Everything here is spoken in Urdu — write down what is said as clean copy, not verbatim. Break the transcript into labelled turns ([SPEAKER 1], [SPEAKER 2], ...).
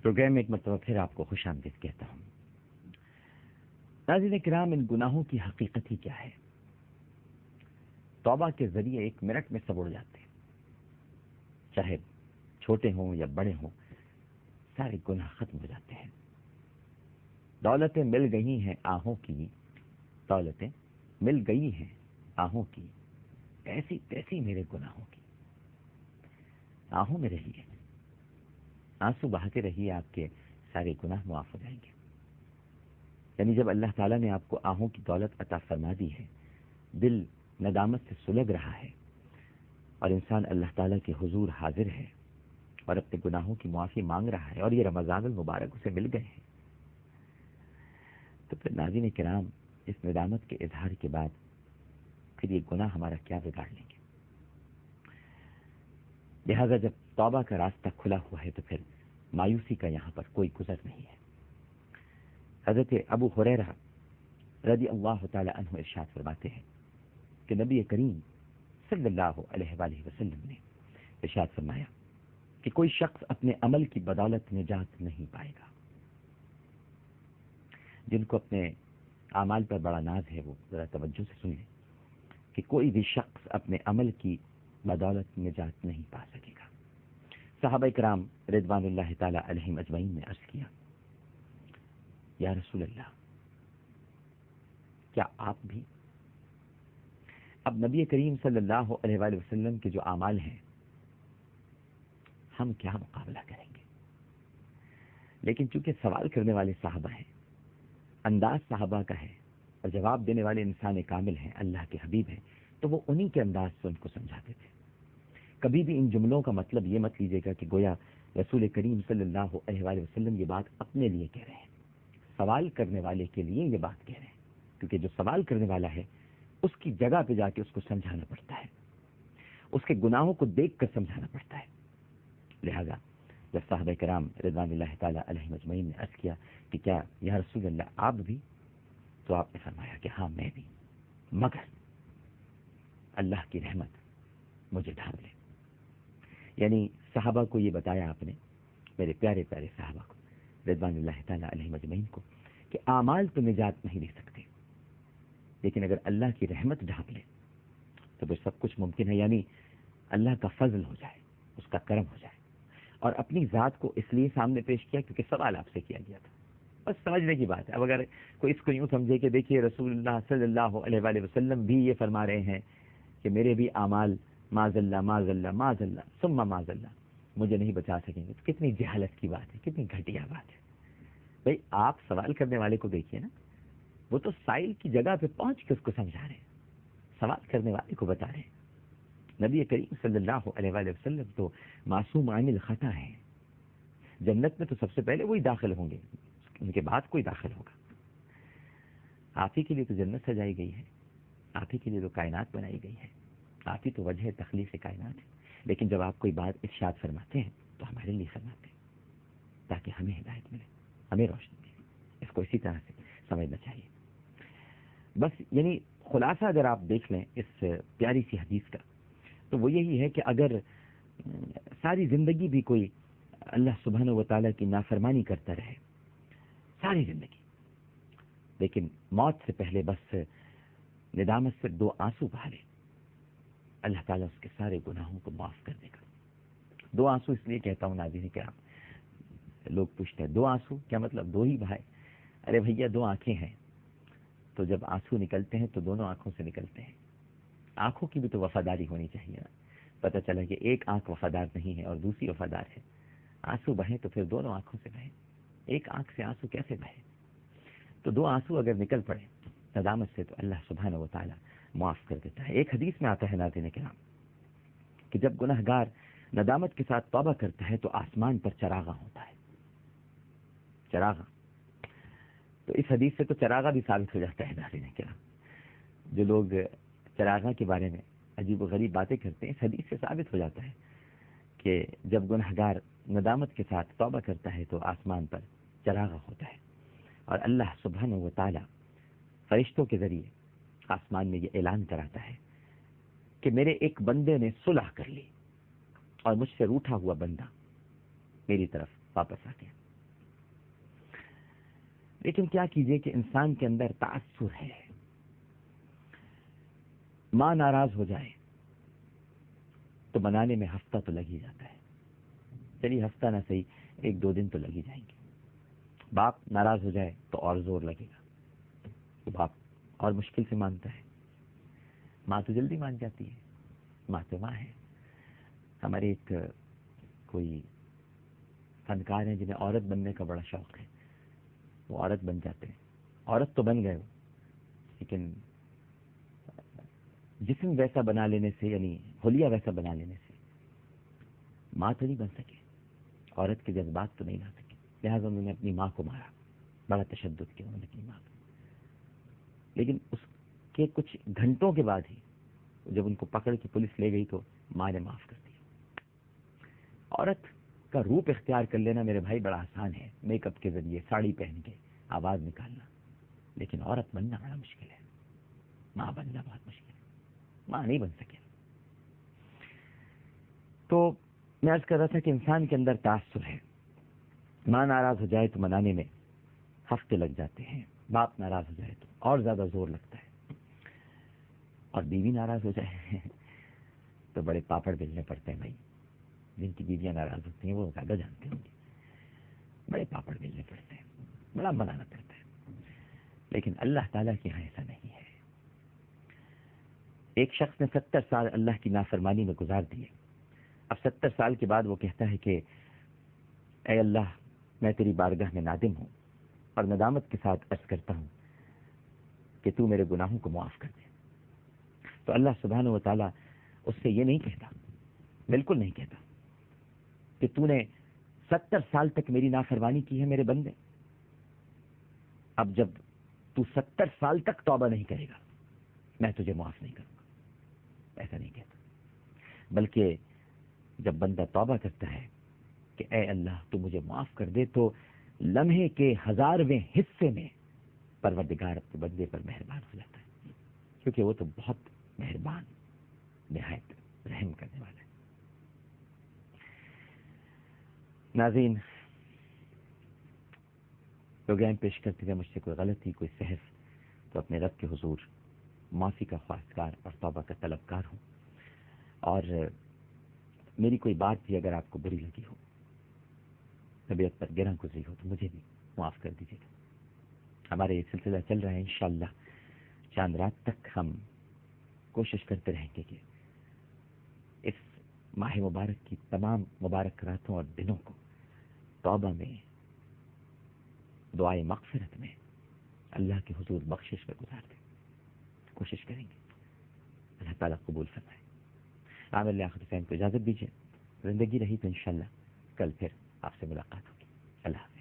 [SPEAKER 1] پروگرام میں ایک مرتبہ پھر آپ کو خوش آمدید کہتا ہوں۔ ناظرین کرام، ان گناہوں کی حقیقت ہی کیا ہے؟ توبہ کے ذریعے ایک منٹ میں سب اڑ جاتے ہیں، چاہے چھوٹے ہوں یا بڑے ہوں، سارے گناہ ختم ہو جاتے ہیں۔ دولتیں مل گئی ہیں آہوں کی، دولتیں مل گئی ہیں آہوں کی، ایسی تیسی میرے گناہوں کی۔ آہوں میں رہیے، آنسو بہاتے رہیے، آپ کے سارے گناہ معاف ہو جائیں گے۔ یعنی جب اللہ تعالیٰ نے آپ کو آہوں کی دولت عطا فرما دی ہے، دل ندامت سے سلگ رہا ہے اور انسان اللہ تعالیٰ کے حضور حاضر ہے اور اپنے گناہوں کی معافی مانگ رہا ہے، اور یہ رمضان المبارک اسے مل گئے ہیں، تو پھر ناظرین کرام اس ندامت کے اظہار کے بعد پھر یہ گناہ ہمارا کیا بگاڑ لیں گے؟ لہذا جب توبہ کا راستہ کھلا ہوا ہے تو پھر مایوسی کا یہاں پر کوئی گزر نہیں ہے۔ حضرت ابو ہریرہ رضی اللہ تعالی عنہ ارشاد فرماتے ہیں کہ نبی کریم صلی اللہ علیہ وآلہ وسلم نے ارشاد فرمایا کہ کوئی شخص اپنے عمل کی بدولت نجات نہیں پائے گا۔ جن کو اپنے اعمال پر بڑا ناز ہے وہ ذرا توجہ سے سن لیں کہ کوئی بھی شخص اپنے عمل کی بدولت نجات نہیں پا سکے گا۔ صحابہ کرام رضوان اللہ تعالی علیہم اجمعین نے عرض کیا، یا رسول اللہ، کیا آپ بھی؟ اب نبی کریم صلی اللہ علیہ وآلہ وسلم کے جو اعمال ہیں ہم کیا مقابلہ کریں گے؟ لیکن چونکہ سوال کرنے والے صحابہ ہیں، انداز صحابہ کا ہے اور جواب دینے والے انسان کامل ہیں، اللہ کے حبیب ہیں، تو وہ انہی کے انداز سے ان کو سمجھاتے تھے۔ کبھی بھی ان جملوں کا مطلب یہ مت لیجیے گا کہ گویا رسول کریم صلی اللہ علیہ وآلہ وسلم یہ بات اپنے لیے کہہ رہے ہیں، سوال کرنے والے کے لیے یہ بات کہہ رہے ہیں، کیونکہ جو سوال کرنے والا ہے اس کی جگہ پہ جا کے اس کو سمجھانا پڑتا ہے، اس کے گناہوں کو دیکھ کر سمجھانا پڑتا ہے۔ لہذا جب صحابہ کرام رضوان اللہ تعالی علیہم اجمعین نے عرض کیا کہ کیا یا رسول اللہ آپ بھی؟ تو آپ نے فرمایا کہ ہاں میں بھی، مگر اللہ کی رحمت مجھے ڈھانپ لے۔ یعنی صحابہ کو یہ بتایا آپ نے، میرے پیارے پیارے صحابہ کو رضوان اللہ تعالی علیہم اجمعین کو، کہ اعمال تو نجات نہیں دے سکتے، لیکن اگر اللہ کی رحمت ڈھانپ لے تو وہ سب کچھ ممکن ہے۔ یعنی اللہ کا فضل ہو جائے، اس کا کرم ہو جائے۔ اور اپنی ذات کو اس لیے سامنے پیش کیا کیونکہ سوال آپ سے کیا گیا تھا، بس سمجھنے کی بات ہے۔ اب اگر کوئی اس کو یوں سمجھے کہ دیکھیے رسول اللہ صلی اللہ علیہ وآلہ وسلم بھی یہ فرما رہے ہیں کہ میرے بھی اعمال معاذ اللہ معاذ اللہ معاذ اللہ ثم معاذ اللہ مجھے نہیں بچا سکیں گے، تو کتنی جہالت کی بات ہے، کتنی گھٹیا بات ہے۔ بھئی آپ سوال کرنے والے کو دیکھیے نا، وہ تو سائل کی جگہ پہ پہنچ کے اس کو سمجھا رہے ہیں، سوال کرنے والے کو بتا رہے ہیں۔ نبی کریم صلی اللہ علیہ وآلہ وسلم تو معصوم عن الخطا ہے، جنت میں تو سب سے پہلے وہی داخل ہوں گے، ان کے بعد کوئی داخل ہوگا۔ آپ ہی کے لیے تو جنت سجائی گئی ہے، آپ ہی کے لیے تو کائنات بنائی گئی ہے، آپ ہی تو وجہ تخلیق کائنات ہے۔ لیکن جب آپ کوئی بات ارشاد فرماتے ہیں تو ہمارے لیے فرماتے ہیں تاکہ ہمیں ہدایت ملے، ہمیں روشنی ملے۔ اس کو اسی طرح سے سمجھنا چاہیے۔ بس یعنی خلاصہ اگر آپ دیکھ لیں اس پیاری سی حدیث کا تو وہ یہی ہے کہ اگر ساری زندگی بھی کوئی اللہ سبحانہ و تعالیٰ کی نافرمانی کرتا رہے ساری زندگی، لیکن موت سے پہلے بس ندامت سے 2 آنسو بہا لے، اللہ تعالیٰ اس کے سارے گناہوں کو معاف کر دے گا۔ 2 آنسو اس لیے کہتا ہوں ناظرین کہ آپ لوگ پوچھتے ہیں 2 آنسو کیا مطلب 2 ہی بہائے؟ ارے بھیا 2 آنکھیں ہیں تو جب آنسو نکلتے ہیں تو دونوں آنکھوں سے نکلتے ہیں۔ آنکھوں کی بھی تو وفاداری ہونی چاہیے نا۔ پتہ چلا کہ ایک آنکھ وفادار نہیں ہے اور دوسری وفادار ہے، آنسو بہیں تو پھر دونوں آنکھوں سے بہیں، ایک آنکھ سے آنسو کیسے بہے؟ تو 2 آنسو اگر نکل پڑے ندامت سے تو اللہ سبحانہ و تعالیٰ معاف کر دیتا ہے۔ ایک حدیث میں آتا ہے ناظرین کرام کہ جب گنہگار ندامت کے ساتھ توبہ کرتا ہے تو آسمان پر چراغاں ہوتا ہے، چراغاں۔ تو اس حدیث سے تو چراغاں بھی ثابت ہو جاتا ہے ناظرین کرام۔ جو لوگ چراغاں کے بارے میں عجیب و غریب باتیں کرتے ہیں، اس حدیث سے ثابت ہو جاتا ہے کہ جب گنہگار ندامت کے ساتھ توبہ کرتا ہے تو آسمان پر چراغاں ہوتا ہے، اور اللہ سبحانہ و تعالی فرشتوں کے ذریعے آسمان میں یہ اعلان کراتا ہے کہ میرے ایک بندے نے صلح کر لی اور مجھ سے روٹھا ہوا بندہ میری طرف واپس آ گیا۔ لیکن کیا کیجئے کہ انسان کے اندر تعصر ہے. ماں ناراض ہو جائے تو منانے میں ہفتہ تو لگ ہی جاتا ہے. چلیے ہفتہ نہ صحیح 1-2 دن تو لگ ہی جائیں گے. باپ ناراض ہو جائے تو اور زور لگے گا. باپ اور مشکل سے مانتا ہے. ماں تو جلدی مان جاتی ہے. ماں تو ماں ہے. ہمارے ایک کوئی فنکار ہیں جنہیں عورت بننے کا بڑا شوق ہے. وہ عورت بن جاتے ہیں. عورت تو بن گئے وہ، لیکن جسم ویسا بنا لینے سے، یعنی حلیہ ویسا بنا لینے سے ماں تو نہیں بن سکے. عورت کے جذبات تو نہیں لا سکے. لہٰذا انہوں نے اپنی ماں کو مارا. بڑا تشدد کیا انہوں نے اپنی ماں کو. لیکن اس کے کچھ گھنٹوں کے بعد ہی جب ان کو پکڑ کے پولیس لے گئی تو ماں نے معاف کر دیا. عورت کا روپ اختیار کر لینا میرے بھائی بڑا آسان ہے، میک اپ کے ذریعے، ساڑی پہن کے آواز نکالنا. لیکن عورت بننا بڑا مشکل ہے. ماں بننا بہت مشکل ہے. ماں نہیں بن سکے. تو میں عرض کر رہا تھا کہ انسان کے اندر تعصب ہے. ماں ناراض ہو جائے تو منانے میں ہفتے لگ جاتے ہیں. باپ ناراض ہو جائے تو اور زیادہ زور لگتا ہے. اور بیوی ناراض ہو جائے تو بڑے پاپڑ بیلنے پڑتے ہیں. بھائی جن کی بیویاں ناراض ہوتی ہیں وہ زیادہ جانتے ہوں گے. بڑے پاپڑ بیلنے پڑتے ہیں، بڑا بنانا پڑتا ہے. لیکن اللہ تعالیٰ کے یہاں ایسا نہیں ہے. ایک شخص نے 70 سال اللہ کی نافرمانی میں گزار دیے. اب 70 سال کے بعد وہ کہتا ہے کہ اے اللہ، میں تیری بارگاہ میں نادم ہوں اور ندامت کے ساتھ عرض کرتا ہوں کہ تو میرے گناہوں کو معاف کر دے. تو اللہ سبحانہ و تعالیٰ اس سے یہ نہیں کہتا، بالکل نہیں کہتا کہ تو نے 70 سال تک میری نافرمانی کی ہے میرے بندے، اب جب تو 70 سال تک توبہ نہیں کرے گا میں تجھے معاف نہیں کروں گا. ایسا نہیں کہتا. بلکہ جب بندہ توبہ کرتا ہے کہ اے اللہ تو مجھے معاف کر دے، تو لمحے کے 1000ویں حصے میں پروردگار اپنے بندے پر مہربان ہو جاتا ہے، کیونکہ وہ تو بہت مہربان، نہایت رحم کرنے والا ہے. ناظرین، پروگرام پیش کرتے ہوئے مجھ سے کوئی غلطی، کوئی سہو تو اپنے رب کے حضور معافی کا خواستگار اور توبہ کا طلبگار ہوں. اور میری کوئی بات بھی اگر آپ کو بری لگی ہو، طبیعت پر گرہ گزری ہو، تو مجھے بھی معاف کر دیجیے گا. ہمارا یہ سلسلہ چل رہا ہے، انشاءاللہ چاند رات تک ہم کوشش کرتے رہیں گے کہ اس ماہ مبارک کی تمام مبارک راتوں اور دنوں کو توبہ میں، دعائے مغفرت میں، اللہ کے حضور بخشش میں گزار دیں. کوشش کریں گے. اللہ تعالیٰ قبول فرمائے. عامر آخر حسین کو اجازت دیجیے. زندگی رہی تو انشاءاللہ کل پھر آپ سے ملاقات ہوگی. اللہ حافظ.